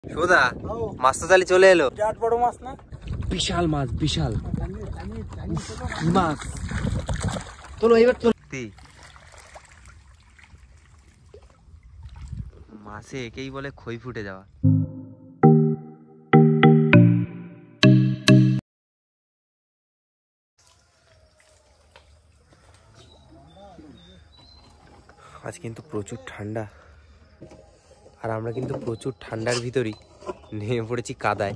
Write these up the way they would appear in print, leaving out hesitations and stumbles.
সোদা মাছ তো তাহলে চলে এলো। বিরাট বড় মাছ না? বিশাল মাছ, বিশাল মাছ। তোলো এবার তোলো। মাছে একেই বলে খই ফুটে যাওয়া। আজ কিন্তু প্রচুর ঠান্ডা, আর আমরা কিন্তু প্রচুর ঠান্ডার ভিতরই নেমে পড়েছি কাদায়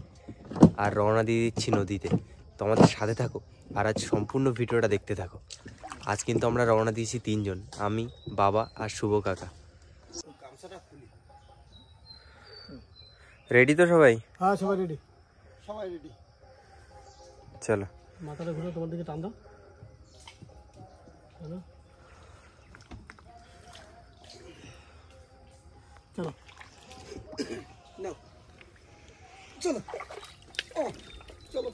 আর রওনা দিয়ে দিচ্ছি নদীতে। তো আমাদের সাথে থাকো আর আজ সম্পূর্ণ ভিডিওটা দেখতে থাকো। আজ কিন্তু আমরা রওনা দিয়েছি তিনজন, আমি, বাবা আর শুভ কাকা। রেডি তো সবাই? হ্যাঁ সবাই রেডি, সবাই রেডি। চলো মাথাটা ঘুরে তোমার দিকে টান দাও। চলো চলো নাও, চলো ও চলো।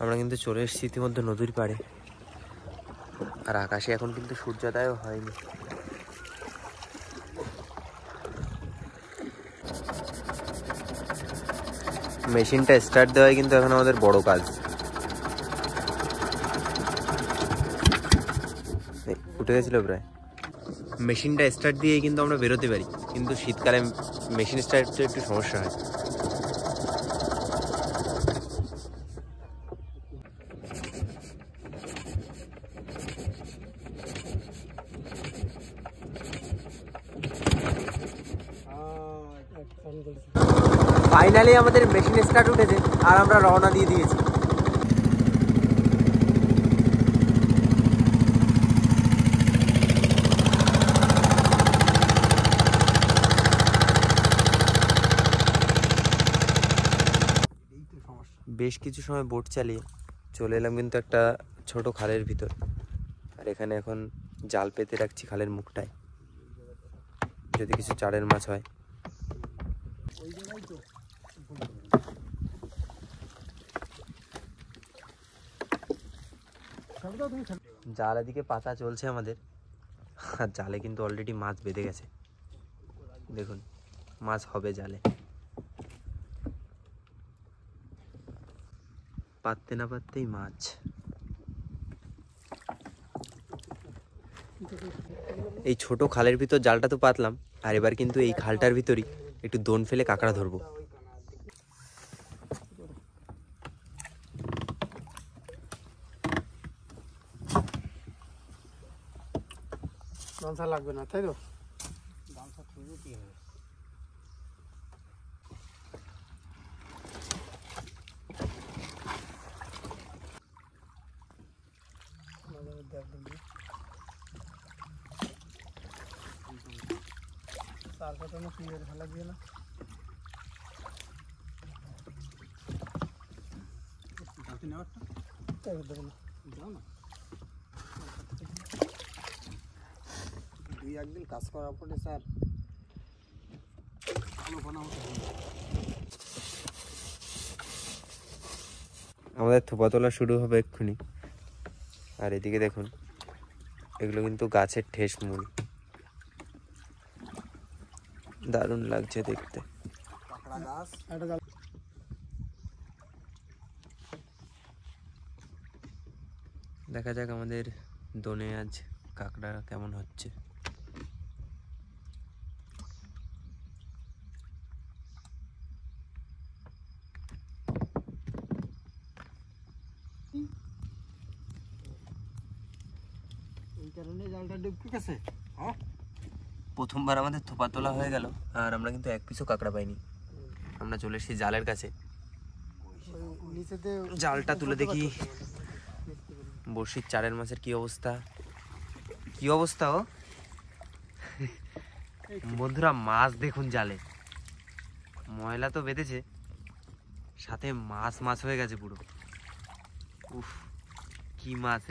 আমরা কিন্তু চলে এসেছি ইতিমধ্যে নদীর পাড়ে, আর আকাশে এখন কিন্তু সূর্যোদয়ও হয়নি। মেশিনটা স্টার্ট দেওয়াই কিন্তু এখন আমাদের বড় কাজ। উঠে গেছিল প্রায়। মেশিনটা স্টার্ট দিয়েই কিন্তু আমরা বেরোতে পারি, কিন্তু শীতকালে মেশিন স্টার্ট একটু সমস্যা হয়। ফাইনালি আমাদের মেশিন স্টার্ট উঠেছে আর আমরা রওনা দিয়ে দিয়েছি। বেশ কিছু সময় বোট চালিয়ে চলে এলাম কিন্তু একটা ছোট খালের ভিতর, আর এখানে এখন জাল পেতে রাখছি খালের মুখটায়, যদি কিছু চারের মাছ হয়। জাল এদিকে পাতা চলছে আমাদের, আর জালে কিন্তু অলরেডি মাছ বেঁধে গেছে। দেখুন মাছ হবে জালে, পাততে না পাততেই মাছ। এই ছোট খালের ভিতর জালটা তো পাতলাম, আর এবার কিন্তু এই খালটার ভিতরই একটু দোন ফেলে কাঁকড়া ধরবো। গামছা লাগবে না তাই তো? তার কথা না ক্লিয়ার ভালো লাগবে না। দুই একদিন কাজ করার পরে স্যার আমাদের থোপা তোলা শুরু হবে এক্ষুনি। আর এদিকে দেখুন, এগুলো কিন্তু গাছের ঠেস মূল, দারুণ লাগছে দেখতে। দেখা যাক আমাদের দোনে আজ কাঁকড়া কেমন হচ্ছে। এই কারণে জালটা ডুবকে গেছে। প্রথমবার আমাদের থোপা তোলা হয়ে গেল, আর আমরা কিন্তু এক পিসও কাঁকড়া পাইনি। আমরা চলে এসেছি জালের কাছে, জালটা তুলে দেখি বড়শির চারের মাছের কি অবস্থা। কি অবস্থা ও বন্ধুরা, মাছ দেখুন জালে, ময়লা তো বেঁধেছে, সাথে মাছ মাছ হয়ে গেছে পুরো। উফ, কি মাছ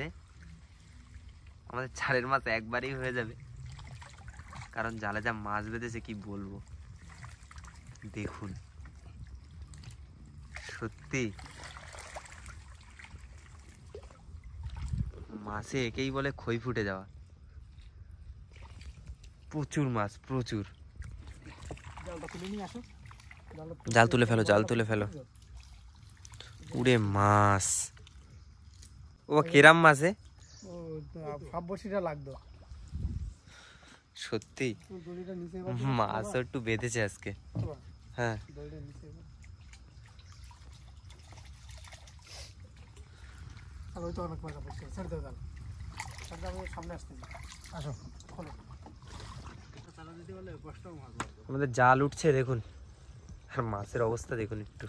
আমাদের জালের মাছ একবারেই হয়ে যাবে, কারণ জালে যা মাছ বেঁধেছে কি বলবো। দেখুন সত্যি মাছে একেই বলে খই ফুটে যাওয়া। প্রচুর মাছ, প্রচুর। জাল তুলে ফেলো, জাল তুলে ফেলো। উড়ে মাছ, ও কেরাম মাছে লাগতো সত্যি। মাছ একটু বেঁধেছে আজকে। হ্যাঁ আমাদের জাল উঠছে দেখুন, আর মাছের অবস্থা দেখুন একটু।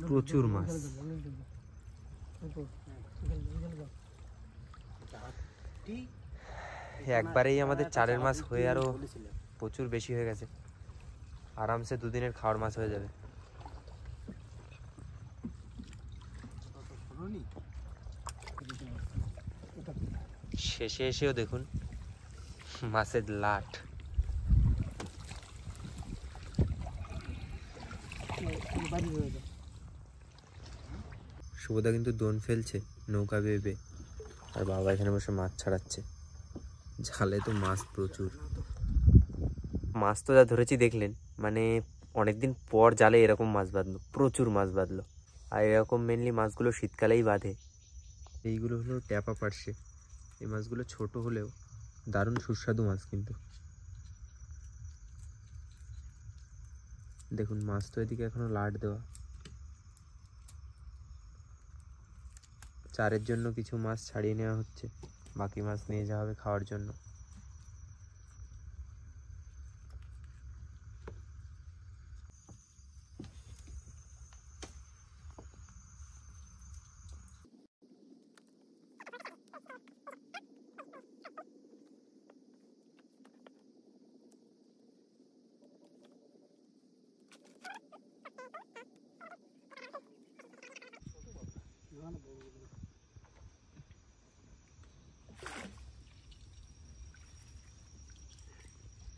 প্রচুর মাছ। একবারেই আমাদের চারের মাছ হয়ে আরো প্রচুর বেশি হয়ে গেছে। আরামসে দুদিনের খাওয়ার মাছ হয়ে যাবে। শেষে এসেও দেখুন মাছের লাট। শুভদা কিন্তু দোন ফেলছে নৌকা বেয়ে, আর বাবা এখানে বসে মাছ ছাড়াচ্ছে। জালে তো মাছ প্রচুর। মাছ তো যা ধরেছি দেখলেন, মানে অনেকদিন পর জালে এরকম মাছ বাঁধলো, প্রচুর মাছ বাঁধলো। আর এরকম মেনলি মাছগুলো শীতকালেই বাঁধে। এইগুলো হলো ট্যাপা পার্শে। এই মাছগুলো ছোট হলেও দারুণ সুস্বাদু মাছ কিন্তু। দেখুন মাছ তো এদিকে এখনো লাট দেওয়া। চারের জন্য কিছু মাছ ছাড়িয়ে নেওয়া হচ্ছে, বাকি মাছ নিয়ে যাওয়া হবে খাওয়ার জন্য।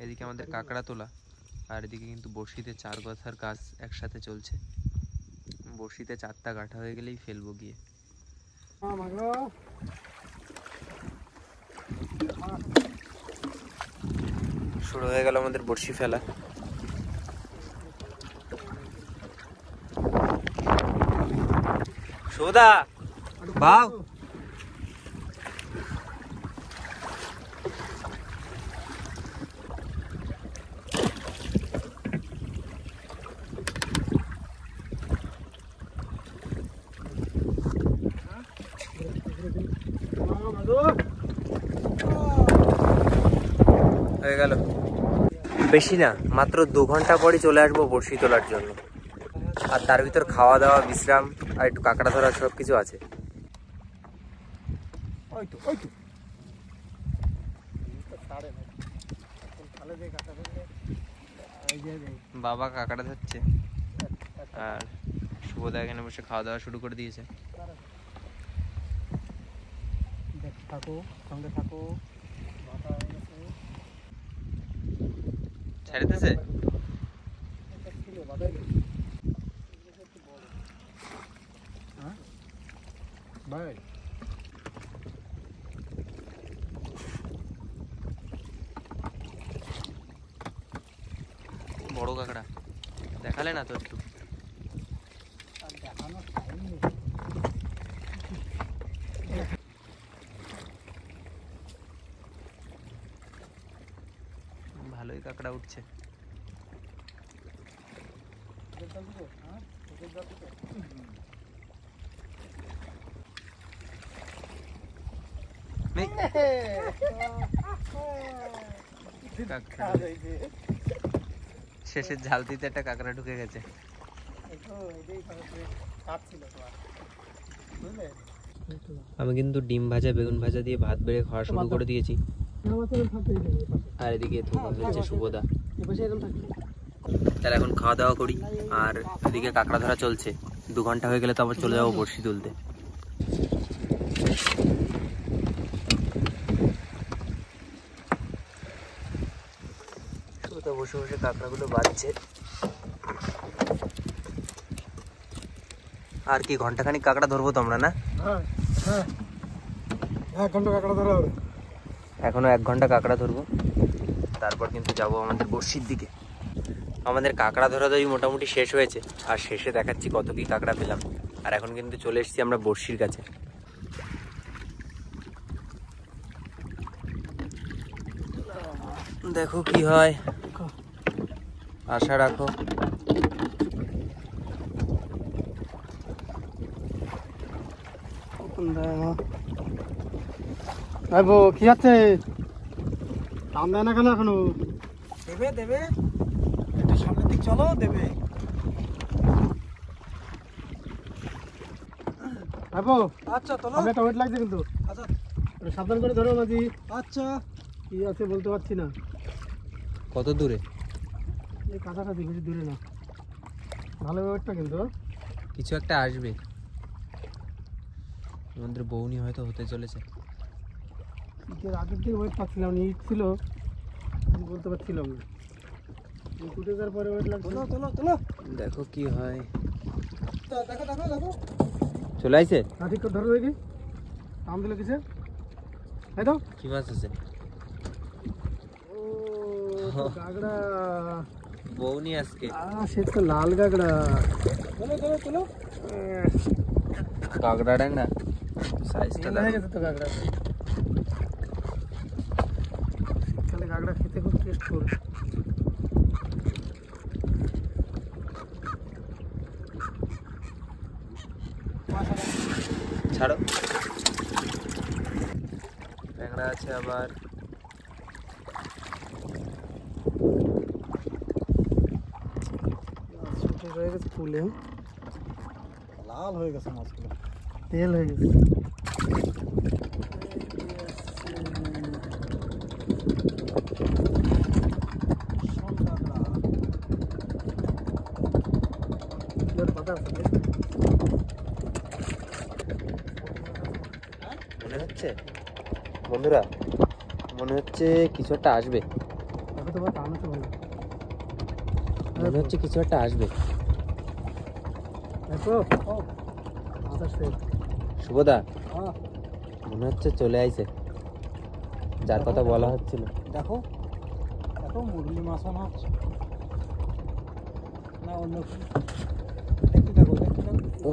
এদিকে আমাদের কাঁকড়া তোলা, আর এদিকে কিন্তু বড়শিতে চার গাঁথার কাজ একসাথে চলছে। বড়শিতে 4টা গাঁঠা হয়ে গেলেই ফেলবো গিয়ে। শুরু হয়ে গেল আমাদের বড়শি ফেলা। সুদা বাউ, হয়ে গেল। বেশি না, মাত্র 2 ঘন্টা পরই চলে আসবো বড়শি তোলার জন্য। আর তার ভিতর খাওয়া দাওয়া, বিশ্রাম আর একটু কাঁকড়া ধরা সব কিছু আছে। বাবা কাঁকড়া ধরছে আর শুভদা এখানে বসে খাওয়া দাওয়া শুরু করে দিয়েছে। থাকো, সঙ্গে থাকো। ছেড়েতেছে ভাই। বড় কাঁকড়া দেখালে না তো একটু। ভালোই কাঁকড়া উঠছে। শেষের ঝালতিতে একটা কাঁকড়া ঢুকে গেছে। আমি কিন্তু ডিম ভাজা, বেগুন ভাজা দিয়ে ভাত বেড়ে খাওয়া শুরু করে দিয়েছি। আর এদিকে শুভদা। তাহলে এখন খাওয়া দাওয়া করি, আর এদিকে কাঁকড়া ধরা চলছে। 2 ঘন্টা হয়ে গেলে তো আবার চলে যাবো বড়শি তুলতে। বসে বসে কাঁকড়াগুলো বাজছে। আর কি ঘন্টাখানিক কাঁকড়া ধরবো তোমরা না? হ্যাঁ হ্যাঁ 1 ঘন্টা কাঁকড়া ধরা হবে। এখনো 1 ঘন্টা কাঁকড়া ধরবো, তারপর কিন্তু যাব আমাদের বড়শির দিকে। আমাদের কাঁকড়া ধরা ধরি মোটামুটি শেষ হয়েছে, আর শেষে দেখাচ্ছি কত কি কাঁকড়া পেলাম। আর এখন কিন্তু চলে এসেছি আমরা বড়শির কাছে। দেখো কি হয়, আশা রাখো। কি আছে দাম দেয় না কেন এখনো? দেবে দেবে, একটু সামনের দিক চলো, দেবে। আচ্ছা চলো, একটা ওয়েট লাগছে কিন্তু। আচ্ছা সাবধান করে ধরো মাঝি। আচ্ছা কি আছে বলতে পারছি না। কত দূরে? এই কাছাকাছি, বেশি দূরে না। ভালো ওয়েটটা কিন্তু। কিছু একটা আসবে আমাদের বউনি হয়তো হতে চলেছে। ঈদের আগের দিন ওয়েট পাচ্ছিলাম না, ঈদ ছিল বলতে পারছিলাম না। টুটে যাওয়ার পরে ওয়েট লাগছে। চলো চলো চলো, দেখো কি হয়। দেখো দেখো দেখো, চলে আইছে। ঠিক করে ধরো দেখি, আম দিল কিসে? এই তো কি মাছ আছে? ও কাঁকড়া, বউনি আজকে। সে তো লাল কাঁকড়া। চলো চলো চলো, কাঁকড়া ডাঙ্গা সাইজটা হয়ে গেছে তো কাঁকড়া। শীতকালে কাঁকড়া খেতে খুব টেস্টফুল। ছাড়ো, ট্যাংরা আছে আবার। হয়ে গেছে ফুলে, লাল হয়ে গেছে মাছগুলো, তেল হয়ে গেছে। মনে হচ্ছে বন্ধুরা, মনে হচ্ছে কিছু একটা আসবে। মনে হচ্ছে কিছু একটা আসবে। শুভদা, মনে হচ্ছে চলে আইছে, যার কথা বলা হচ্ছিল। দেখো দেখো, মুরলি মাছ মনে হচ্ছে না অন্য কিছু। দেখতে থাকো দেখতে থাকো। ও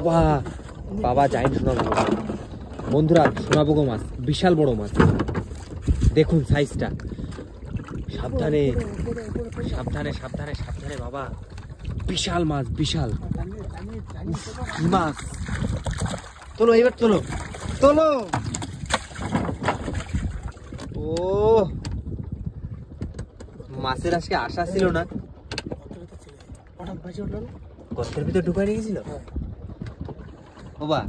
বাবা, জাইন্ট শোনাবো বন্ধুরা, শোনাবো গো মাছ, বিশাল বড় মাছ। দেখুন সাইজটা। সাবধানে সাবধানে সাবধানে সাবধানে বাবা, বিশাল মাছ, বিশাল মাছ। তোলো এবার, তোলো তোলো। ও মাছের আজকে আশা ছিল না। গর্তের ভিতর ঢুকাই নিয়ে গেছিল। বাবা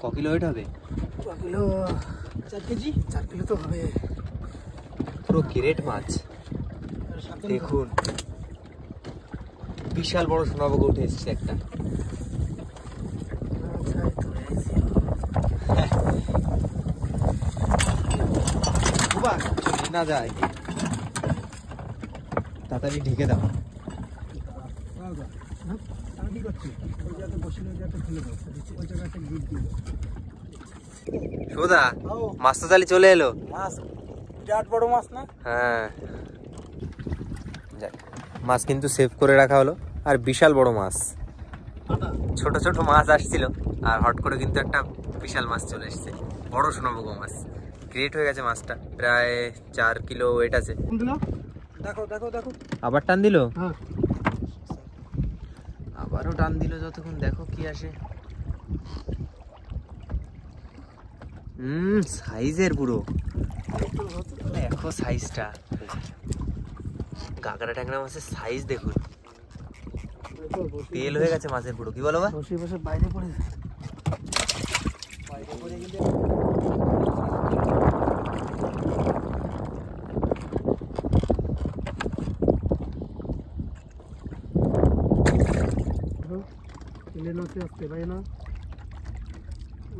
ক কিলো ওয়েট হবে? 4 কেজি, 4 কিলো তো হবে। পুরো গ্রেট মাছ। দেখুন বিশাল বড় সোনাবগা উঠে এসছে একটা। বাবা চলে না যায়, তাড়াতাড়ি ঢেকে দাও। সুদা মাছ তো তাহলে চলে এলো। মাছ বিরাট বড় মাছ না? হ্যাঁ, মাছ কিন্তু সেভ করে রাখা হলো। আর বিশাল বড় মাছ, ছোট ছোট মাছ আসছিল, আর হট করে কিন্তু একটা বিশাল মাছ চলে এসছে, বড় সোনামুগো মাছ। গ্রেট হয়ে গেছে মাছটা, প্রায় 4 কিলো ওয়েট আছে। দেখো দেখো দেখো, আবার টান দিল। হ্যাঁ আবারও টান দিল। যতক্ষণ দেখো কি আসে। সাইজের পুরো দেখো সাইজটা। কাঁকড়া ট্যাংরা মাছের সাইজ দেখুন, তেল হয়ে গেছে মাছের পুরো। কি বলো? বসে বসে বাইরে পড়ে বাইরে পড়ে গেলে প্লেন আছে, আসতে পাই না,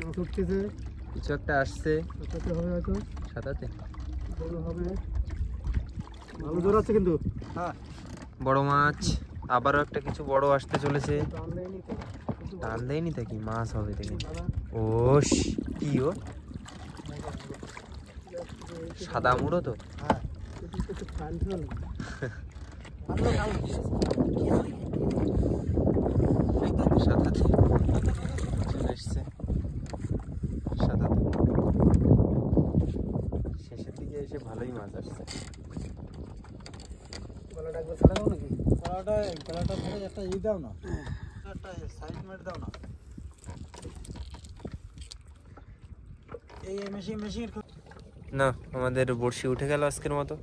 মাছ উঠতেছে, কিছু একটা আসছে সাঁতারতে হবে হয়তো, সাঁতাতে। বড় হবে, ভালো জোর আছে কিন্তু। হ্যাঁ, বড় মাছ, আবারও একটা কিছু বড় আসতে চলেছে। টান দেয়নি তো, টান দেয়নি তা কি মাছ হবে দেখে। দাদা ওস, কি ও সাদা মুড়ো তো। হ্যাঁ, একটু টান ছিল না। সাদাতে চলে এসছে, সাদাতে শেষের দিকে এসে ভালোই মাছ আসছে। গলাটা একবার ছাড়া দাও নাকি? গলাটা ধরে একটা ই দাও না, একটা সাইড মেট দাও না। এই মেশিন না, আমাদের বড়শি উঠে গেল আজকের মতো।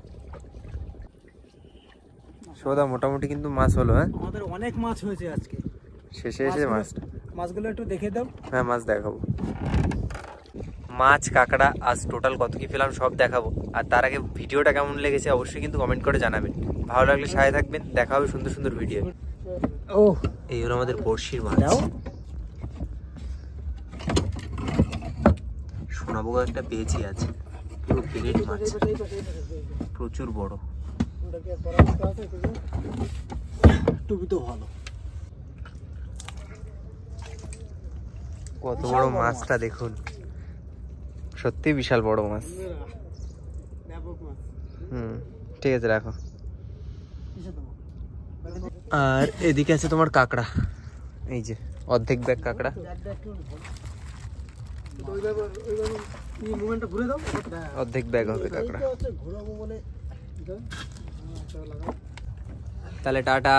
সৌদা মোটামুটি কিন্তু মাছ হলো। হ্যাঁ, আমাদের অনেক মাছ হয়েছে আজকে। শেষে এসে মাছটা, মাছগুলো একটু দেখে দাও। হ্যাঁ মাছ দেখাবো, মাছ কাঁকড়া আজ টোটাল কত কি পেলাম সব দেখাবো। আর তার আগে ভিডিওটা কেমন লেগেছে অবশ্যই কিন্তু কমেন্ট করে জানাবেন। ভালো লাগলে সাথে থাকবেন, দেখা হবে সুন্দর সুন্দর ভিডিও। ও এই হলো আমাদের বড়শির মাছ। দাও। সোনাবোগা একটা পেয়েছি আছে, পুরো পেরেট মাছ, প্রচুর বড়। টুপি তো ভালো, কত বড় মাছটা দেখুন, সত্যি বিশাল বড় মাছ। ঠিক আছে রাখো। আর এদিকে আছে তোমার কাঁকড়া, এই যে অর্ধেক ব্যাগ কাঁকড়া। অর্ধেক ব্যাগ হবে কাঁকড়া। তাহলে টাটা।